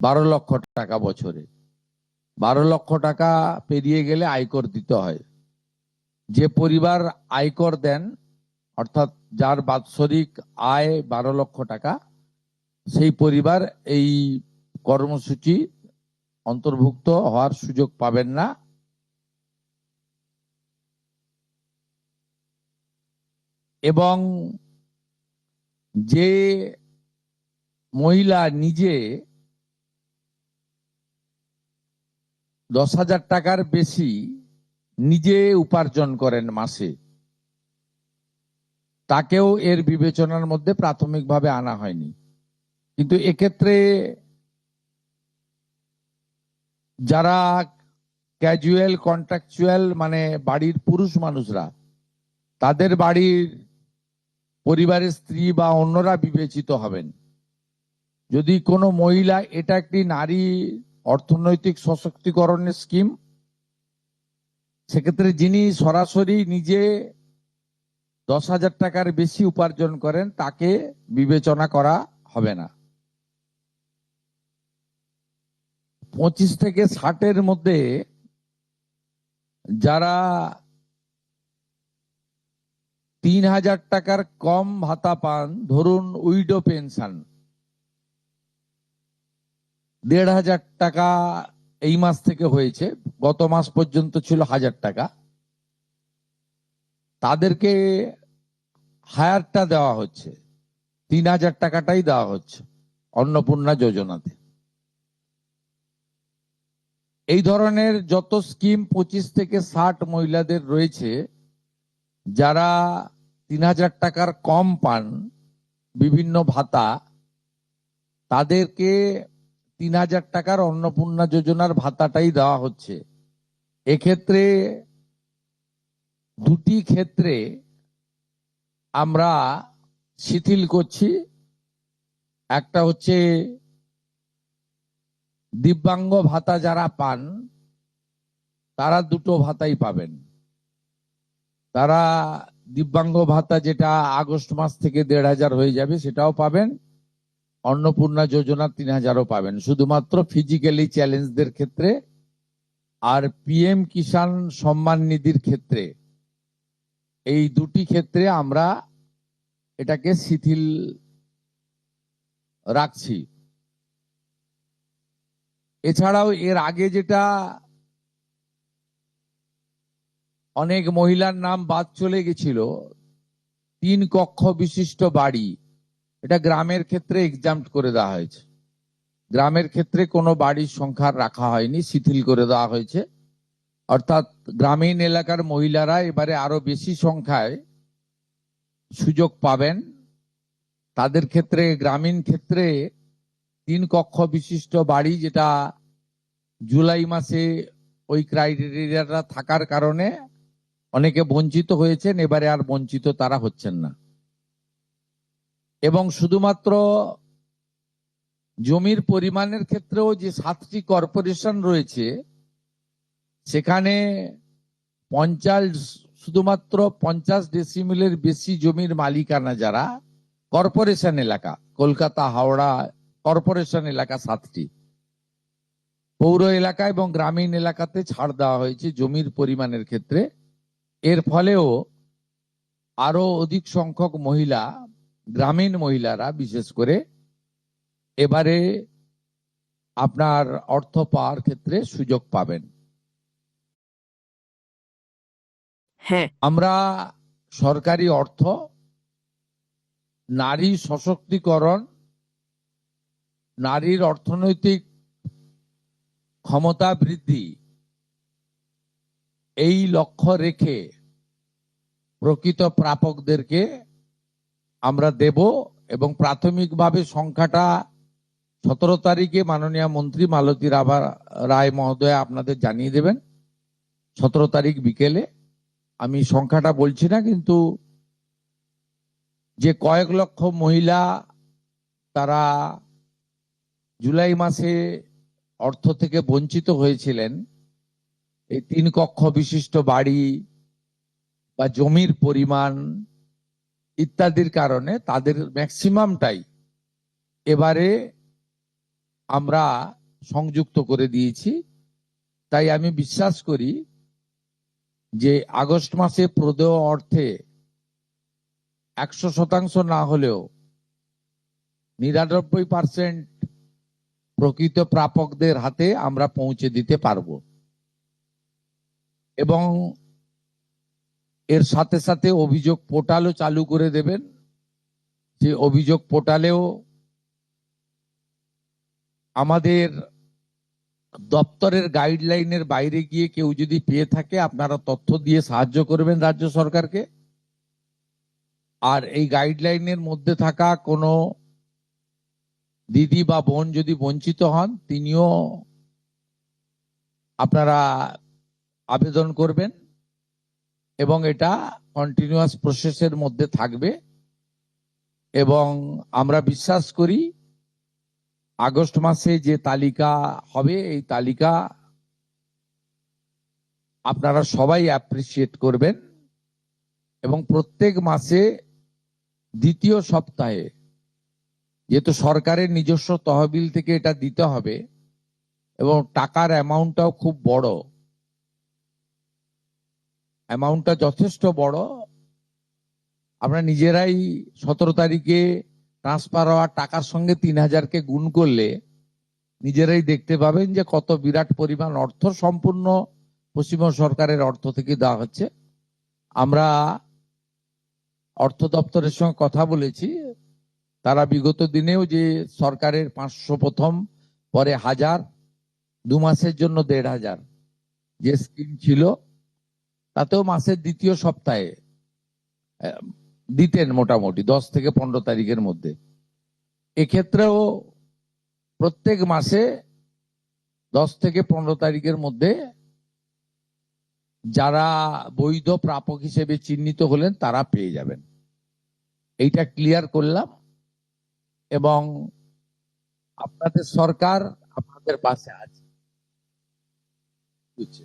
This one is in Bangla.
12 লক্ষ টাকা বছরে। 12 লক্ষ টাকা পেরিয়ে গেলে আয়কর দিতে হয়। যে পরিবার আয়কর দেন, অর্থাৎ যার বাৎসরিক আয় 12 লক্ষ টাকা, সেই পরিবার এই কর্মসূচি অন্তর্ভুক্ত হওয়ার সুযোগ পাবেন না। এবং যে মহিলা নিজে 10,000 টাকার বেশি নিজে উপার্জন করেন মাসে, তাকেও এর বিবেচনার মধ্যে প্রাথমিকভাবে আনা হয়নি। কিন্তু এক্ষেত্রে যারা ক্যাজুয়াল কন্ট্রাকচুয়াল, মানে বাড়ির পুরুষ মানুষরা, তাদের বাড়ির পরিবারের স্ত্রী বা অন্যরা বিবেচিত হবেন। যদি কোনো মহিলা, এটা একটি নারী অর্থনৈতিক সশক্তিকরণের স্কিম, সেক্ষেত্রে যিনি সরাসরি নিজে 10,000 টাকার বেশি উপার্জন করেন তাকে বিবেচনা করা হবে না। 25 থেকে 60-এর মধ্যে যারা 3,000 টাকার কম ভাতা পান, ধরুন উইডো পেনশন 1,500 টাকা এই মাস থেকে হয়েছে, গত মাস পর্যন্ত ছিল 1,000 টাকা, তাদেরকে হায়ারটা দেওয়া হচ্ছে, 3,000 টাকাটাই দেওয়া হচ্ছে অন্নপূর্ণা যোজনাতে। এই ধরনের যত স্কিম 25 থেকে 60 মহিলাদের রয়েছে, যারা 3,000 টাকার কম পান বিভিন্ন ভাতা, তাদেরকে 3,000 টাকার অন্নপূর্ণা যোজনার ভাতাটাই দেওয়া হচ্ছে। এক্ষেত্রে দুটি ক্ষেত্রে আমরা শিথিল করছি। একটা হচ্ছে দিব্যাঙ্গ ভাতা যারা পান, তারা দুটো ভাতাই পাবেন। তারা দিব্যাঙ্গ ভাতা যেটা আগস্ট মাস থেকে 1,500 হয়ে যাবে, সেটাও পাবেন। অন্নপূর্ণা যোজনা 3,000ও পাবেন, শুধুমাত্র ফিজিক্যালি চ্যালেঞ্জদের ক্ষেত্রে। আর পিএম কিষাণ সম্মান নিধির ক্ষেত্রে, এই দুটি ক্ষেত্রে আমরা এটাকে শিথিল রাখছি। এছাড়াও এর আগে যেটা অনেক মহিলার নাম বাদ চলে গেছিল, 3 কক্ষ বিশিষ্ট বাড়ি, এটা গ্রামের ক্ষেত্রে এক্সাম্পট করে দেওয়া হয়েছে। গ্রামের ক্ষেত্রে কোনো বাড়ির সংখ্যা রাখা হয়নি, শিথিল করে দেওয়া হয়েছে। অর্থাৎ গ্রামীণ এলাকার মহিলারা এবারে আরো বেশি সংখ্যায় সুযোগ পাবেন। তাদের ক্ষেত্রে, গ্রামীণ ক্ষেত্রে 3 কক্ষ বিশিষ্ট বাড়ি, যেটা জুলাই মাসে ওই ক্রাইটেরিয়াটা থাকার কারণে অনেকে বঞ্চিত হয়েছেন, এবারে আর বঞ্চিত তারা হচ্ছেন না। এবং শুধুমাত্র জমির পরিমাণের ক্ষেত্রেও যে 7টি কর্পোরেশন রয়েছে, সেখানে শুধুমাত্র 50 ডেসিমেলের বেশি জমির মালিকানা যারা কর্পোরেশন এলাকা, কলকাতা হাওড়া কর্পোরেশন এলাকা 7টি, পৌর এলাকা এবং গ্রামীণ এলাকাতে ছাড় দেওয়া হয়েছে জমির পরিমাণের ক্ষেত্রে। এর ফলেও আরো অধিক সংখ্যক মহিলা, গ্রামীণ মহিলারা বিশেষ করে, এবারে আপনার অর্থ পাওয়ার ক্ষেত্রে সুযোগ পাবেন। হ্যাঁ, আমরা সরকারি অর্থ নারী সশক্তিকরণ, নারীর অর্থনৈতিক ক্ষমতা বৃদ্ধি, এই লক্ষ্য রেখে প্রকৃত প্রাপকদেরকে আমরা দেব। এবং প্রাথমিকভাবে সংখ্যাটা 17 তারিখে মাননীয় মন্ত্রী মালতী রায় মহোদয় আপনাদের জানিয়ে দেবেন। 17 তারিখ বিকেলে। আমি সংখ্যাটা বলছি না, কিন্তু যে কয়েক লক্ষ মহিলা তারা জুলাই মাসে অর্থ থেকে বঞ্চিত হয়েছিলেন, এই 3 কক্ষ বিশিষ্ট বাড়ি বা জমির পরিমাণ ইত্যাদির কারণে তাদের ম্যাক্সিমামটাই এবারে আমরা সংযুক্ত করে দিয়েছি। তাই আমি বিশ্বাস করি যে আগস্ট মাসে প্রদেয় অর্থে 100% না হলেও 99% প্রকৃত প্রাপকদের হাতে আমরা পৌঁছে দিতে পারবো। এবং এর সাথে সাথে অভিযোগ পোর্টালও চালু করে দেবেন, যে অভিযোগ পোর্টালেও আমাদের দপ্তরের গাইডলাইনের বাইরে গিয়ে কেউ যদি পেয়ে থাকে আপনারা তথ্য দিয়ে সাহায্য করবেন রাজ্য সরকারকে। আর এই গাইডলাইনের মধ্যে থাকা কোনো দিদি বা বোন যদি বঞ্চিত হন, তিনিও আপনারা আবেদন করবেন এবং এটা কন্টিনিউয়াস প্রসেসের মধ্যে থাকবে। এবং আমরা বিশ্বাস করি আগস্ট মাসে যে তালিকা হবে, এই তালিকা আপনারা সবাই অ্যাপ্রিসিয়েট করবেন এবং প্রত্যেক মাসে দ্বিতীয় সপ্তাহে, যেহেতু সরকারের নিজস্ব তহবিল থেকে এটা দিতে হবে এবং টাকার অ্যামাউন্টটাও খুব বড়, অ্যামাউন্টটা যথেষ্ট বড়। আমরা নিজেরাই 17 তারিখে ট্রান্সফার হওয়া টাকার সঙ্গে 3000-কে গুণ করলে নিজেরাই দেখতে পাবেন যে কত বিরাট পরিমাণ অর্থ সম্পূর্ণ পশ্চিমবঙ্গ সরকারের অর্থ থেকে দেওয়া হচ্ছে। আমরা অর্থ দপ্তরের সঙ্গে কথা বলেছি, তারা বিগত দিনেও যে সরকারের 500 প্রথম, পরে 1000, 2 মাসের জন্য 1500 যে স্কিম ছিল, তাতেও মাসের দ্বিতীয় সপ্তাহে দিতেন মোটামুটি 10 থেকে 15 তারিখের মধ্যে। এক্ষেত্রেও প্রত্যেক মাসে 10 থেকে 15 তারিখের মধ্যে যারা বৈধ প্রাপক হিসেবে চিহ্নিত হলেন তারা পেয়ে যাবেন। এইটা ক্লিয়ার করলাম এবং আপনাদের সরকার আপনাদের পাশে আছে। বুঝছে?